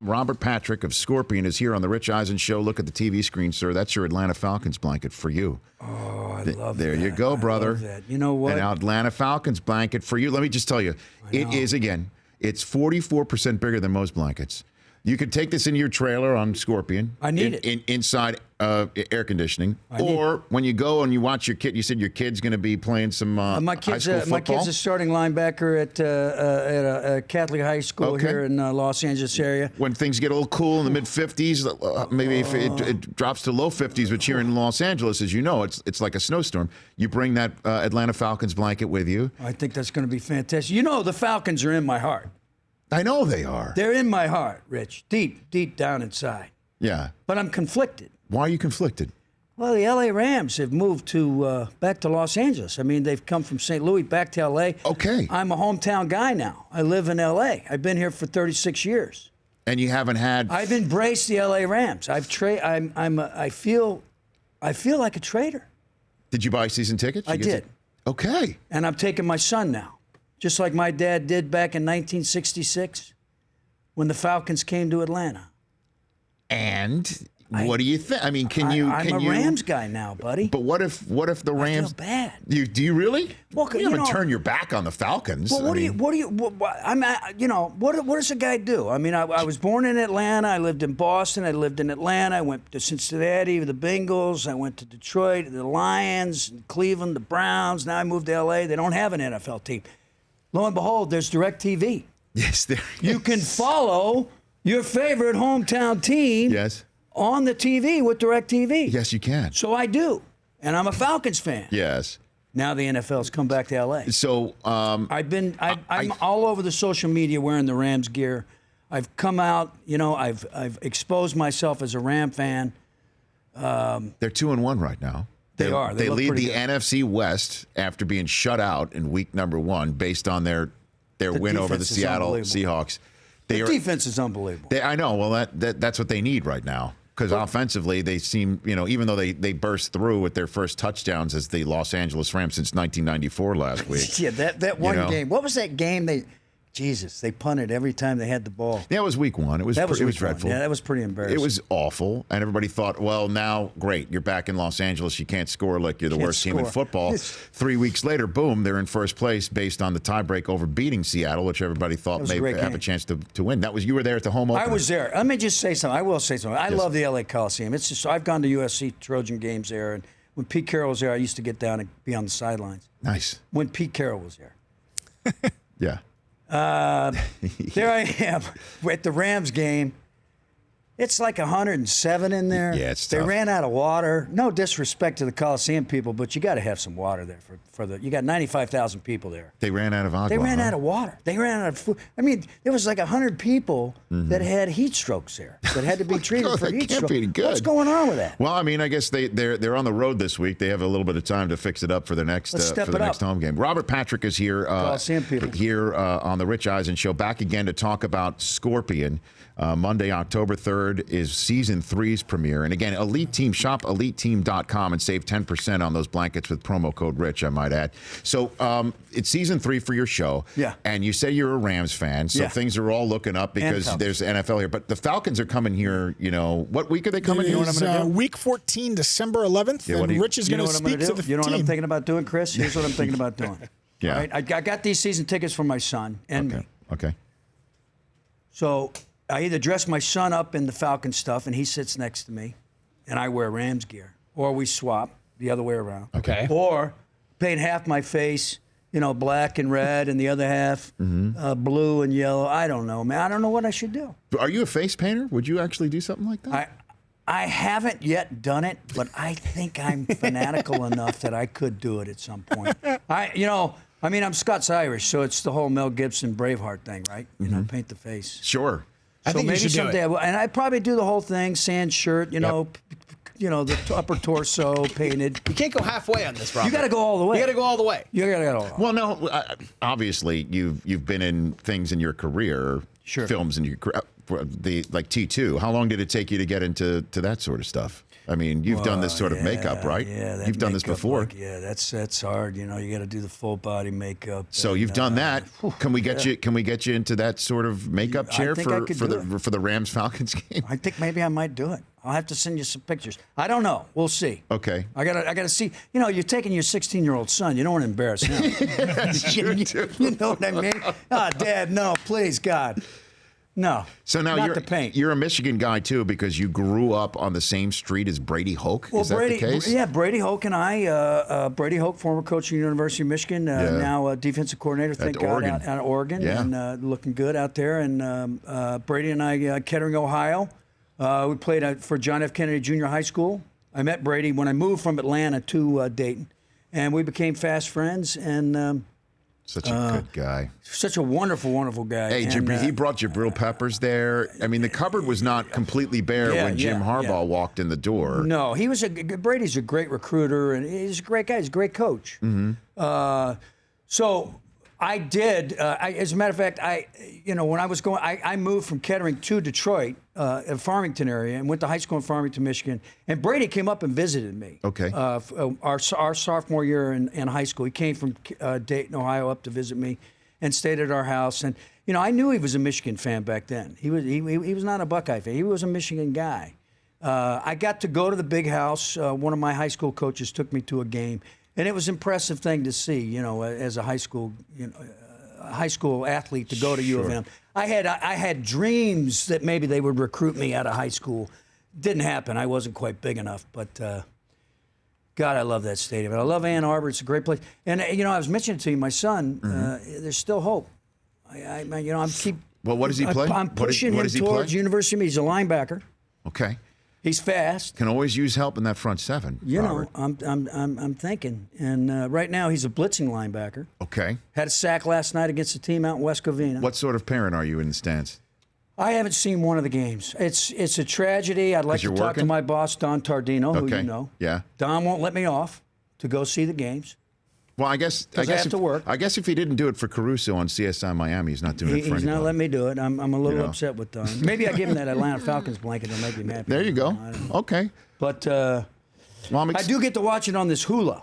Robert Patrick of Scorpion is here on the Rich Eisen Show. Look at the TV screen, sir. That's your Atlanta Falcons blanket for you. Oh, I love that. There you go, brother. I love that. You know what? An Atlanta Falcons blanket for you. Let me just tell you, it is, again, it's 44% bigger than most blankets. You could take this into your trailer on Scorpion. I need it. Inside air condiending. Or when you go and you watch your kid, you said your kid's going to be playing some my high school football? My kid's a starting linebacker at a Catholic high school here in Los Angeles area. When things get a little cool in the mid-50s, maybe if it drops to low 50s, but here in Los Angeles, as you know, it's like a snowstorm. You bring that Atlanta Falcons blanket with you. I think that's going to be fantastic. You know, the Falcons are in my heart. I know they are. They're in my heart, Rich, deep down inside. Yeah. But I'm conflicted. Why are you conflicted? Well, the L.A. Rams have moved back to Los Angeles. I mean, they've come from St. Louis back to L.A. Okay. I'm a hometown guy now. I live in L.A. I've been here for 36 years. And you haven't had... I've embraced the L.A. Rams. I feel like a traitor. Did you buy season tickets? I did. Okay. And I'm taking my son now. Just like my dad did back in 1966 when the Falcons came to Atlanta. And what do you think? I mean, I'm a Rams guy now, buddy. But what if the Rams? I feel bad. Do you really? Well, you haven't turned your back on the Falcons. Well, what does a guy do? I mean, I was born in Atlanta. I lived in Boston. I lived in Atlanta. I went to Cincinnati, the Bengals. I went to Detroit, the Lions, Cleveland, the Browns. Now I moved to L.A. They don't have an NFL team. Lo and behold, there's DirecTV. Yes, there is. You can follow your favorite hometown team on the TV with DirecTV. Yes, you can. So I do. And I'm a Falcons fan. Yes. Now the NFL's come back to L.A. So I'm all over the social media wearing the Rams gear. I've come out, I've exposed myself as a Ram fan. They're 2-1 right now. They are. They lead the good. NFC West after being shut out in week number 1 based on their win over the Seattle Seahawks. The defense is unbelievable. I know. Well, that's what they need right now because offensively they seem, even though they burst through with their first touchdowns as the Los Angeles Rams since 1994 last week. Yeah, that one game. What was that game they punted every time they had the ball. Yeah, it was week 1. It was dreadful. Yeah, that was pretty embarrassing. It was awful, and everybody thought, well, now, great, you're back in Los Angeles. You can't score like you're the worst team in football. 3 weeks later, boom, they're in first place based on the tiebreak over beating Seattle, which everybody thought may have a chance to win. You were there at the home opener. I was there. Let me just say something. I will say something. I love the L.A. Coliseum. It's just I've gone to USC Trojan games there, and when Pete Carroll was there, I used to get down and be on the sidelines. Nice. When Pete Carroll was there. Yeah. There I am at the Rams game. It's like 107 in there. Yeah, it's tough. They ran out of water. No disrespect to the Coliseum people, but you got to have some water there you got 95,000 people there. They ran out of agua. They ran out of water. They ran out of food. I mean, there was like 100 people that had heat strokes there that had to be treated for heat stroke. What's going on with that? Well, I mean, I guess they're on the road this week. They have a little bit of time to fix it up for the next next home game. Robert Patrick is here. Coliseum people. Here on the Rich Eisen Show, back again to talk about Scorpion. Monday, October 3rd is season 3's premiere. And again, Elite Team, shop eliteteam.com and save 10% on those blankets with promo code RICH, I might add. So it's season 3 for your show. Yeah. And you say you're a Rams fan, so things are all looking up because there's NFL here. But the Falcons are coming here, what week are they coming? You know what I'm going to do? Week 14, December 11th, and Rich is going to speak to the team. You know what I'm thinking about doing, Chris? Here's what I'm thinking about doing. Yeah. All right? I got these season tickets for my son and me. Okay. So I either dress my son up in the Falcon stuff, and he sits next to me, and I wear Rams gear, or we swap the other way around. Okay. Or paint half my face, black and red, and the other half blue and yellow. I don't know, man. I don't know what I should do. Are you a face painter? Would you actually do something like that? I haven't yet done it, but I think I'm fanatical enough that I could do it at some point. I'm Scots-Irish, so it's the whole Mel Gibson Braveheart thing, right? Paint the face. Sure. I think maybe you should someday do it. And I'd probably do the whole thing, sans shirt, the upper torso painted. You can't go halfway on this, Robert. You got to go all the way. You got to go all the way. You got to go all the way. Well, no, obviously you've been in things in your career, films in your career, like T2. How long did it take you to get into that sort of stuff? I mean, you've done this sort of makeup, right? Yeah, you've done this before. That's hard. You got to do the full body makeup. So you've done that. Can we get you? Can we get you into that sort of makeup chair for the Rams Falcons game? I think maybe I might do it. I'll have to send you some pictures. I don't know. We'll see. Okay. I gotta see. You're taking your 16-year-old son. You don't want to embarrass him. That's true, too. You know what I mean? Oh, Dad, no, please, God. No. So now you're a Michigan guy too, because you grew up on the same street as Brady Hoke. Is that the case? Yeah, Brady Hoke and I. Brady Hoke, former coach of the University of Michigan, now defensive coordinator. Thank God, out of Oregon, and looking good out there. And Brady and I, Kettering, Ohio. We played for John F. Kennedy Junior High School. I met Brady when I moved from Atlanta to Dayton, and we became fast friends. And such a good guy. Such a wonderful, wonderful guy. Hey, he brought Jabril Peppers there. I mean, the cupboard was not completely bare when Jim Harbaugh walked in the door. No, Brady's a great recruiter, and he's a great guy. He's a great coach. Mm-hmm. So I did. As a matter of fact, when I was going, I moved from Kettering to Detroit, Farmington area, and went to high school in Farmington, Michigan. And Brady came up and visited me. Okay. Our sophomore year in high school, he came from Dayton, Ohio, up to visit me, and stayed at our house. And I knew he was a Michigan fan back then. He was not a Buckeye fan. He was a Michigan guy. I got to go to the big house. One of my high school coaches took me to a game. And it was an impressive thing to see, as a high school athlete to go to U of M. I had dreams that maybe they would recruit me out of high school. Didn't happen. I wasn't quite big enough. But God, I love that stadium. And I love Ann Arbor. It's a great place. And I was mentioning to you, my son. There's still hope. Well, what does he play? I'm pushing him towards University of Michigan. He's a linebacker. Okay. He's fast. Can always use help in that front seven. I'm thinking, and right now he's a blitzing linebacker. Okay. Had a sack last night against a team out in West Covina. What sort of parent are you in the stands? I haven't seen one of the games. It's a tragedy. I'd like to talk to my boss, Don Tardino, who you know. Yeah. Don won't let me off to go see the games. Well, I guess have to work. I guess if he didn't do it for Caruso on CSI Miami, he's not doing it for anybody. He's not letting me do it. I'm a little upset with Don. Maybe I give him that Atlanta Falcons blanket and make him happy. There you go. Okay. But I do get to watch it on this Hula.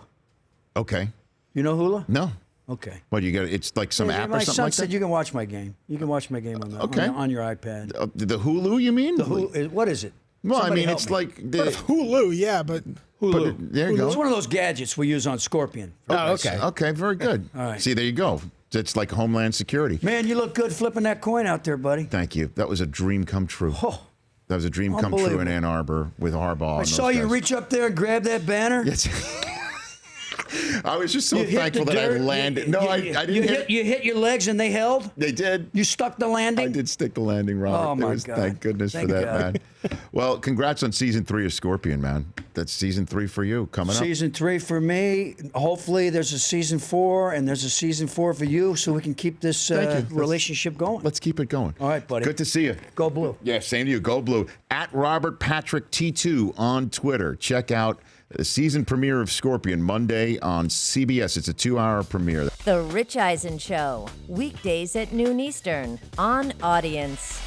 Okay. You know Hula? No. Okay. What you got? It's like some app or something like that? My son said you can watch my game. You can watch my game on your iPad. The Hulu, you mean? What is it? Well, Somebody it's like the Hulu, yeah, but Hulu. There you go. It's one of those gadgets we use on Scorpion. Oh, okay. Okay, very good. All right. See, there you go. It's like Homeland Security. Man, you look good flipping that coin out there, buddy. Thank you. That was a dream come true. Oh, that was a dream come true in Ann Arbor with Harbaugh. I saw you reach up there and grab that banner. Yes. I was just so thankful that I landed. I didn't You hit your legs and they held? They did. You stuck the landing? I did stick the landing, Robert. Oh, my God. Thank goodness for that, man. Well, congrats on season 3 of Scorpion, man. That's season 3 for you coming up. Season 3 for me. Hopefully there's a season 4 and there's a season 4 for you so we can keep this relationship going. Let's keep it going. All right, buddy. Good to see you. Go Blue. Yeah, same to you. Go Blue. At Robert Patrick T2 on Twitter. Check out the season premiere of Scorpion Monday on CBS. It's a 2-hour premiere. The Rich Eisen Show, weekdays at noon Eastern on Audience.